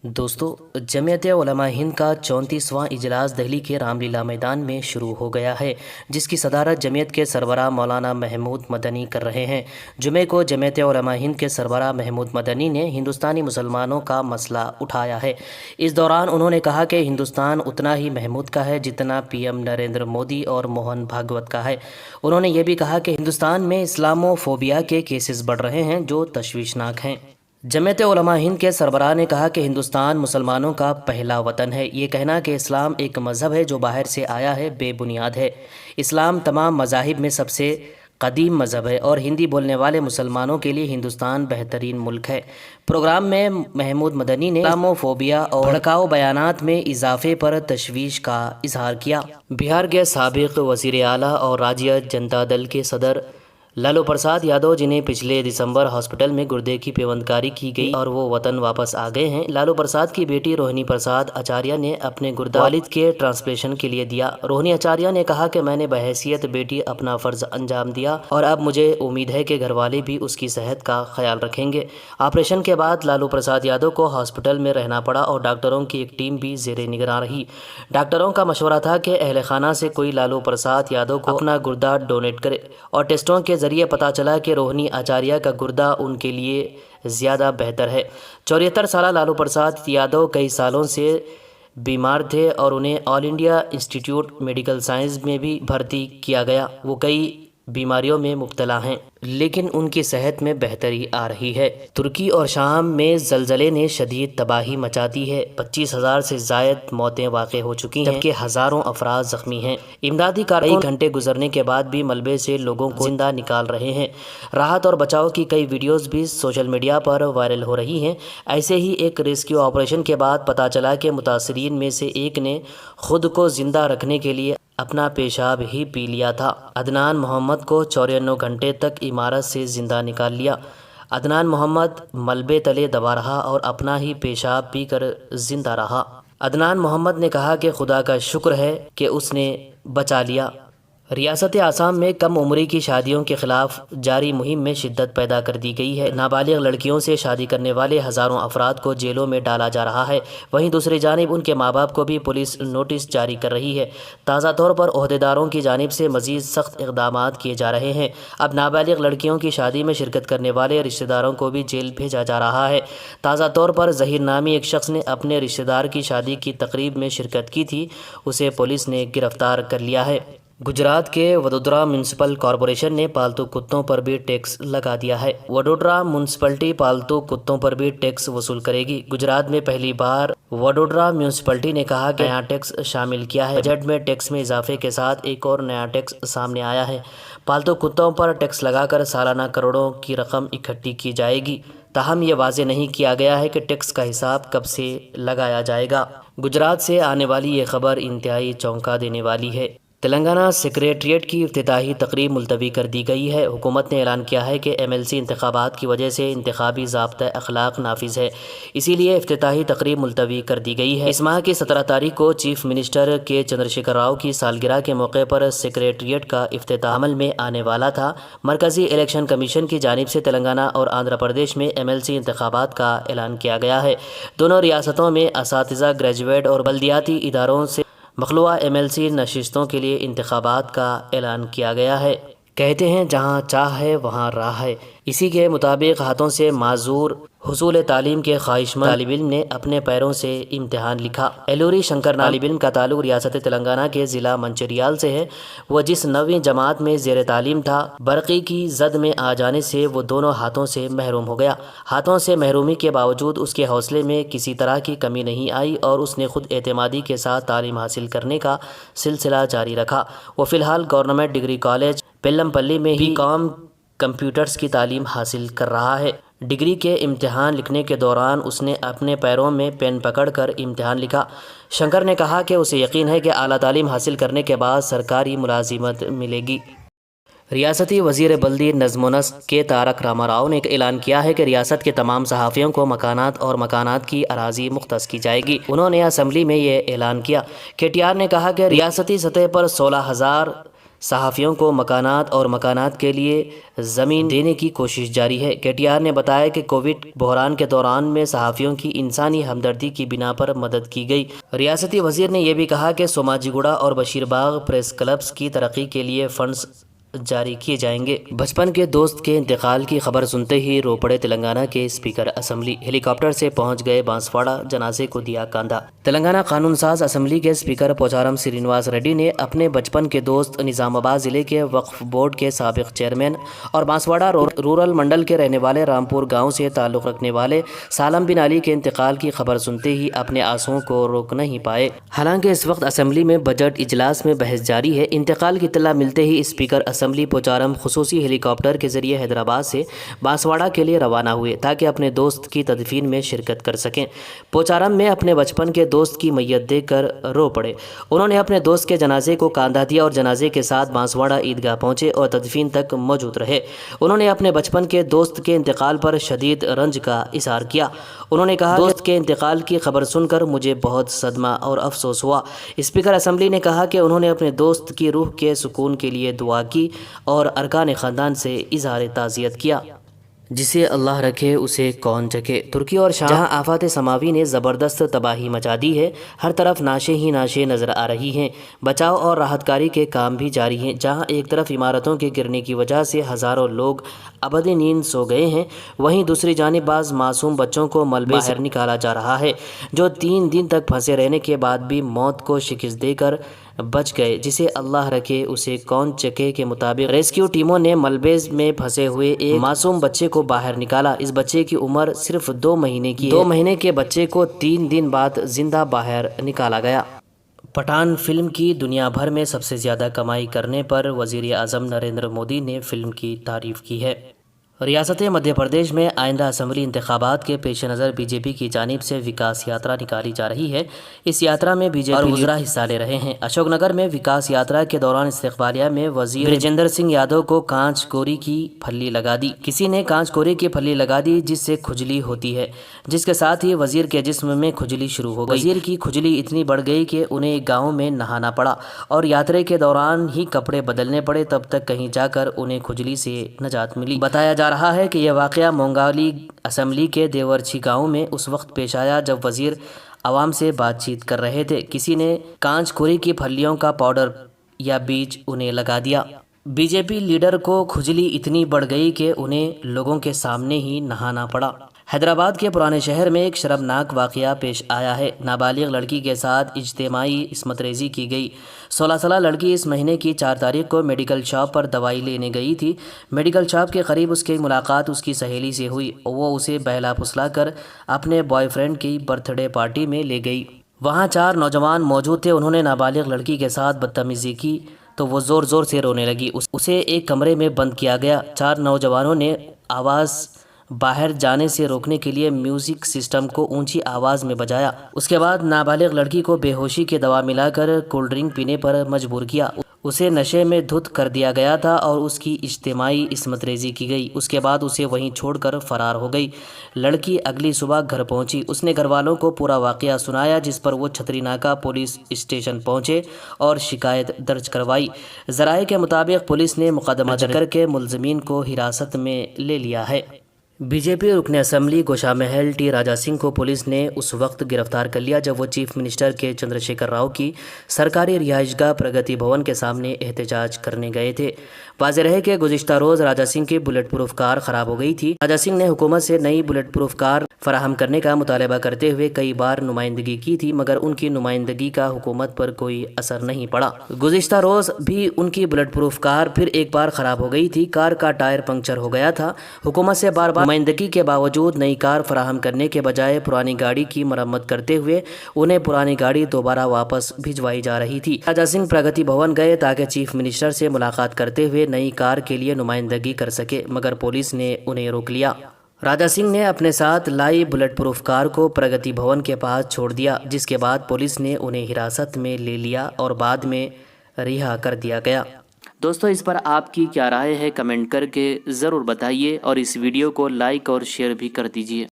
دوستو، جمعیت علماء ہند کا 34واں اجلاس دہلی کے رام لیلا میدان میں شروع ہو گیا ہے، جس کی صدارت جمعیت کے سربراہ مولانا محمود مدنی کر رہے ہیں۔ جمعے کو جمعیت علماء ہند کے سربراہ محمود مدنی نے ہندوستانی مسلمانوں کا مسئلہ اٹھایا ہے۔ اس دوران انہوں نے کہا کہ ہندوستان اتنا ہی محمود کا ہے جتنا پی ایم نریندر مودی اور موہن بھاگوت کا ہے۔ انہوں نے یہ بھی کہا کہ ہندوستان میں اسلامو فوبیا کے کیسز بڑھ رہے ہیں جو تشویشناک ہیں۔ جمعیت علماء ہند کے سربراہ نے کہا کہ ہندوستان مسلمانوں کا پہلا وطن ہے۔ یہ کہنا کہ اسلام ایک مذہب ہے جو باہر سے آیا ہے بے بنیاد ہے۔ اسلام تمام مذاہب میں سب سے قدیم مذہب ہے اور ہندی بولنے والے مسلمانوں کے لیے ہندوستان بہترین ملک ہے۔ پروگرام میں محمود مدنی نے اسلامو فوبیا اور بھڑکاؤ بیانات میں اضافے پر تشویش کا اظہار کیا۔ بہار کے سابق وزیر اعلیٰ اور راجیہ جنتا دل کے صدر لالو پرساد یادو، جنہیں پچھلے دسمبر ہاسپٹل میں گردے کی پیوندکاری کی گئی اور وہ وطن واپس آ گئے ہیں، لالو پرساد کی بیٹی روہنی پرساد آچاریہ نے اپنے گردہ والد کے ٹرانسپلانٹیشن کے لیے دیا۔ روہنی آچاریہ نے کہا کہ میں نے بحیثیت بیٹی اپنا فرض انجام دیا اور اب مجھے امید ہے کہ گھر والے بھی اس کی صحت کا خیال رکھیں گے۔ آپریشن کے بعد لالو پرساد یادو کو ہاسپٹل میں رہنا پڑا اور ڈاکٹروں کی ایک ٹیم بھی زیر نگراں رہی۔ ڈاکٹروں کا مشورہ تھا کہ اہل خانہ سے کوئی لالو پرساد یادو کو اپنا گردہ ڈونیٹ کرے اور ٹیسٹوں کے ذریعے پتہ چلا کہ روہنی آچاریہ کا گردہ ان کے لیے زیادہ بہتر ہے۔ 74 سالہ لالو پرساد یادو کئی سالوں سے بیمار تھے اور انہیں آل انڈیا انسٹی ٹیوٹ میڈیکل سائنس میں بھی بھرتی کیا گیا۔ وہ کئی بیماریوں میں مبتلا ہیں لیکن ان کی صحت میں بہتری آ رہی ہے۔ ترکی اور شام میں زلزلے نے شدید تباہی مچا دی ہے۔ 25,000 سے زائد موتیں واقع ہو چکی ہیں جبکہ ہزاروں افراد زخمی ہیں۔ امدادی کارکن گھنٹے گزرنے کے بعد بھی ملبے سے لوگوں کو زندہ نکال رہے ہیں۔ راحت اور بچاؤ کی کئی ویڈیوز بھی سوشل میڈیا پر وائرل ہو رہی ہیں۔ ایسے ہی ایک ریسکیو آپریشن کے بعد پتہ چلا کہ متاثرین میں سے ایک نے خود کو زندہ رکھنے کے لیے اپنا پیشاب ہی پی لیا تھا۔ عدنان محمد کو 94 گھنٹے تک عمارت سے زندہ نکال لیا۔ عدنان محمد ملبے تلے دبا رہا اور اپنا ہی پیشاب پی کر زندہ رہا۔ عدنان محمد نے کہا کہ خدا کا شکر ہے کہ اس نے بچا لیا۔ ریاست آسام میں کم عمری کی شادیوں کے خلاف جاری مہم میں شدت پیدا کر دی گئی ہے۔ نابالغ لڑکیوں سے شادی کرنے والے ہزاروں افراد کو جیلوں میں ڈالا جا رہا ہے۔ وہیں دوسری جانب ان کے ماں باپ کو بھی پولیس نوٹس جاری کر رہی ہے۔ تازہ طور پر عہدیداروں کی جانب سے مزید سخت اقدامات کیے جا رہے ہیں۔ اب نابالغ لڑکیوں کی شادی میں شرکت کرنے والے رشتہ داروں کو بھی جیل بھیجا جا رہا ہے۔ تازہ طور پر ظہیر نامی ایک شخص نے اپنے رشتہ دار کی شادی کی تقریب میں شرکت کی تھی، اسے پولیس نے گرفتار کر لیا ہے۔ گجرات کے وڈودرا میونسپل کارپوریشن نے پالتو کتوں پر بھی ٹیکس لگا دیا ہے۔ وڈودرا میونسپلٹی پالتو کتوں پر بھی ٹیکس وصول کرے گی۔ گجرات میں پہلی بار وڈودرا میونسپلٹی نے کہا کہ نیا ٹیکس شامل کیا ہے۔ بجٹ میں ٹیکس میں اضافے کے ساتھ ایک اور نیا ٹیکس سامنے آیا ہے۔ پالتو کتوں پر ٹیکس لگا کر سالانہ کروڑوں کی رقم اکٹھی کی جائے گی، تاہم یہ واضح نہیں کیا گیا ہے کہ ٹیکس کا حساب کب سے لگایا جائے گا۔ گجرات سے آنے والی یہ خبر انتہائی چونکا دینے والی ہے۔ تلنگانہ سکریٹریٹ کی افتتاحی تقریب ملتوی کر دی گئی ہے۔ حکومت نے اعلان کیا ہے کہ MLC انتخابات کی وجہ سے انتخابی ضابطۂ اخلاق نافذ ہے، اسی لیے افتتاحی تقریب ملتوی کر دی گئی ہے۔ اس ماہ کی 17 تاریخ کو چیف منسٹر کے چندرشیکھر راؤ کی سالگرہ کے موقع پر سکریٹریٹ کا افتتاح عمل میں آنے والا تھا۔ مرکزی الیکشن کمیشن کی جانب سے تلنگانہ اور آندھرا پردیش میں MLC انتخابات کا اعلان کیا گیا ہے۔ دونوں ریاستوں میں اساتذہ، گریجویٹ اور بلدیاتی اداروں سے مخلوعہ MLC نشستوں کے لیے انتخابات کا اعلان کیا گیا ہے۔ کہتے ہیں جہاں چاہ ہے وہاں راہ ہے، اسی کے مطابق ہاتھوں سے معذور حصول تعلیم کے خواہش مند طالب علم نے اپنے پیروں سے امتحان لکھا۔ ایلوری شنکر طالب علم کا تعلق ریاست تلنگانہ کے ضلع منچریال سے ہے۔ وہ جس 9ویں جماعت میں زیر تعلیم تھا، برقی کی زد میں آ جانے سے وہ دونوں ہاتھوں سے محروم ہو گیا۔ ہاتھوں سے محرومی کے باوجود اس کے حوصلے میں کسی طرح کی کمی نہیں آئی اور اس نے خود اعتمادی کے ساتھ تعلیم حاصل کرنے کا سلسلہ جاری رکھا۔ وہ فی الحال گورنمنٹ ڈگری کالج پیلم پلی میں ہی BCom کمپیوٹرز کی تعلیم حاصل کر رہا ہے۔ ڈگری کے امتحان لکھنے کے دوران اس نے اپنے پیروں میں پین پکڑ کر امتحان لکھا۔ شنکر نے کہا کہ اسے یقین ہے کہ اعلیٰ تعلیم حاصل کرنے کے بعد سرکاری ملازمت ملے گی۔ ریاستی وزیر بلدی نظم و نسق کے تارک راما راؤ نے اعلان کیا ہے کہ ریاست کے تمام صحافیوں کو مکانات اور مکانات کی اراضی مختص کی جائے گی۔ انہوں نے اسمبلی میں یہ اعلان کیا۔ KTR نے کہا کہ ریاستی سطح پر 16,000 صحافیوں کو مکانات اور مکانات کے لیے زمین دینے کی کوشش جاری ہے۔ کے ٹی آر نے بتایا کہ کووڈ بحران کے دوران میں صحافیوں کی انسانی ہمدردی کی بنا پر مدد کی گئی۔ ریاستی وزیر نے یہ بھی کہا کہ سوماجی گوڑا اور بشیر باغ پریس کلبز کی ترقی کے لیے فنڈز جاری کیے جائیں گے۔ بچپن کے دوست کے انتقال کی خبر سنتے ہی رو پڑے تلنگانہ کے اسپیکر اسمبلی، ہیلی کاپٹر سے پہنچ گئے بانسواڑہ، جنازے کو دیا کاندھا۔ تلنگانہ قانون ساز اسمبلی کے اسپیکر پوچارم سرینواس ریڈی نے اپنے بچپن کے دوست، نظام آباد ضلع کے وقف بورڈ کے سابق چیئرمین اور بانسواڑہ رورل منڈل کے رہنے والے رامپور گاؤں سے تعلق رکھنے والے سالم بن علی کے انتقال کی خبر سنتے ہی اپنے آنسوؤں کو روک نہیں پائے۔ حالانکہ اس وقت اسمبلی میں بجٹ اجلاس میں بحث جاری ہے، انتقال کی اطلاع ملتے ہی اسپیکر اسمبلی پوچارم خصوصی ہیلی کاپٹر کے ذریعے حیدرآباد سے بانسواڑہ کے لیے روانہ ہوئے تاکہ اپنے دوست کی تدفین میں شرکت کر سکیں۔ پوچارم میں اپنے بچپن کے دوست کی میت دیکھ کر رو پڑے۔ انہوں نے اپنے دوست کے جنازے کو کاندھا دیا اور جنازے کے ساتھ بانسواڑہ عیدگاہ پہنچے اور تدفین تک موجود رہے۔ انہوں نے اپنے بچپن کے دوست کے انتقال پر شدید رنج کا اظہار کیا۔ انہوں نے کہا، دوست کے انتقال کی خبر سن کر مجھے بہت صدمہ اور افسوس ہوا۔ اسپیکر اسمبلی نے کہا کہ انہوں نے اپنے دوست کی روح کے سکون کے لیے دعا کی اور ارکان خاندان سے اظہار تعزیت کیا۔ جسے اللہ رکھے اسے کون چکے۔ ترکی اور شام جہاں آفات سماوی نے زبردست تباہی مچا دی ہے، ہر طرف نعشیں ہی نعشیں نظر آ رہی ہیں۔ بچاؤ اور راحت کاری کے کام بھی جاری ہیں۔ جہاں ایک طرف عمارتوں کے گرنے کی وجہ سے ہزاروں لوگ ابدِ نیند سو گئے ہیں، وہیں دوسری جانب بعض معصوم بچوں کو ملبے سے باہر نکالا جا رہا ہے، جو 3 دن تک پھنسے رہنے کے بعد بھی موت کو شکست دے کر بچ گئے۔ جسے اللہ رکھے اسے کون چکے کے مطابق ریسکیو ٹیموں نے ملبے میں پھنسے ہوئے ایک معصوم بچے کو باہر نکالا۔ اس بچے کی عمر صرف 2 مہینے کی ہے۔ 2 مہینے کے بچے کو 3 دن بعد زندہ باہر نکالا گیا۔ پٹھان فلم کی دنیا بھر میں سب سے زیادہ کمائی کرنے پر وزیر اعظم نریندر مودی نے فلم کی تعریف کی ہے۔ ریاست مدھیہ پردیش میں آئندہ اسمبلی انتخابات کے پیش نظر بی جے پی کی جانب سے وکاس یاترا نکالی جا رہی ہے۔ اس یاترا میں بی جے پی وزراء حصہ لے رہے ہیں۔ اشوک نگر میں وکاس یاترا کے دوران استقبالیہ میں وزیر بریجندر سنگھ یادو کو کانچ کوری کی پھلی لگا دی۔ کسی نے کانچ کوری کی پھلی لگا دی جس سے کھجلی ہوتی ہے، جس کے ساتھ ہی وزیر کے جسم میں کھجلی شروع ہو گئی۔ وزیر کی کھجلی اتنی بڑھ گئی کہ انہیں ایک گاؤں میں نہانا پڑا اور یاترے کے دوران ہی کپڑے بدلنے پڑے، تب تک کہیں جا کر انہیں کھجلی سے نجات ملی۔ بتایا جا رہا ہے کہ یہ واقعہ مونگالی اسمبلی کے دیورچی گاؤں میں اس وقت پیش آیا جب وزیر عوام سے بات چیت کر رہے تھے۔ کسی نے کانچ کوری کی پھلیوں کا پاؤڈر یا بیج انہیں لگا دیا۔ بی جے پی لیڈر کو کھجلی اتنی بڑھ گئی کہ انہیں لوگوں کے سامنے ہی نہانا پڑا۔ حیدرآباد کے پرانے شہر میں ایک شرمناک واقعہ پیش آیا ہے۔ نابالغ لڑکی کے ساتھ اجتماعی عصمت ریزی کی گئی۔ 16 سالہ لڑکی اس مہینے کی 4 تاریخ کو میڈیکل شاپ پر دوائی لینے گئی تھی۔ میڈیکل شاپ کے قریب اس کی ملاقات اس کی سہیلی سے ہوئی۔ وہ اسے بہلا پھسلا کر اپنے بوائے فرینڈ کی برتھ ڈے پارٹی میں لے گئی۔ وہاں 4 نوجوان موجود تھے۔ انہوں نے نابالغ لڑکی کے ساتھ بدتمیزی کی تو وہ زور زور سے رونے لگی۔ اسے ایک کمرے میں بند کیا گیا۔ 4 نوجوانوں نے آواز باہر جانے سے روکنے کے لیے میوزک سسٹم کو اونچی آواز میں بجایا۔ اس کے بعد نابالغ لڑکی کو بے ہوشی کی دوا ملا کر کولڈ ڈرنک پینے پر مجبور کیا۔ اسے نشے میں دھت کر دیا گیا تھا اور اس کی اجتماعی عصمت ریزی کی گئی۔ اس کے بعد اسے وہیں چھوڑ کر فرار ہو گئی۔ لڑکی اگلی صبح گھر پہنچی۔ اس نے گھر والوں کو پورا واقعہ سنایا، جس پر وہ چھتری ناکہ پولیس اسٹیشن پہنچے اور شکایت درج کروائی۔ ذرائع کے مطابق پولیس نے مقدمہ درج کر کے ملزمین کو حراست میں لے لیا ہے۔ بی جے پی رکن اسمبلی گوشا محل ٹی راجا سنگھ کو پولیس نے اس وقت گرفتار کر لیا جب وہ چیف منسٹر کے چندر شیکھر راؤ کی سرکاری رہائش گاہ پرگتی بھون کے سامنے احتجاج کرنے گئے تھے۔ واضح رہے کہ گزشتہ روز راجا سنگھ کی بلٹ پروف کار خراب ہو گئی تھی۔ راجا سنگھ نے حکومت سے نئی بلٹ پروف کار فراہم کرنے کا مطالبہ کرتے ہوئے کئی بار نمائندگی کی تھی، مگر ان کی نمائندگی کا حکومت پر کوئی اثر نہیں پڑا۔ گزشتہ روز بھی ان کی بلٹ پروف کار پھر ایک بار خراب ہو گئی تھی۔ کار کا ٹائر پنکچر ہو گیا تھا۔ حکومت سے بار بار نمائندگی کے باوجود نئی کار فراہم کرنے کے بجائے پرانی گاڑی کی مرمت کرتے ہوئے انہیں پرانی گاڑی دوبارہ واپس بھجوائی جا رہی تھی۔ راجا سنگھ پرگتی بھون گئے تاکہ چیف منسٹر سے ملاقات کرتے ہوئے نئی کار کے لیے نمائندگی کر سکے، مگر پولیس نے انہیں روک لیا۔ راجا سنگھ نے اپنے ساتھ لائی بلٹ پروف کار کو پرگتی بھون کے پاس چھوڑ دیا، جس کے بعد پولیس نے انہیں حراست میں لے لیا اور بعد میں رہا کر دیا گیا۔ دوستو، اس پر آپ کی کیا رائے ہے کمنٹ کر کے ضرور بتائیے اور اس ویڈیو کو لائک اور شیئر بھی کر دیجیے۔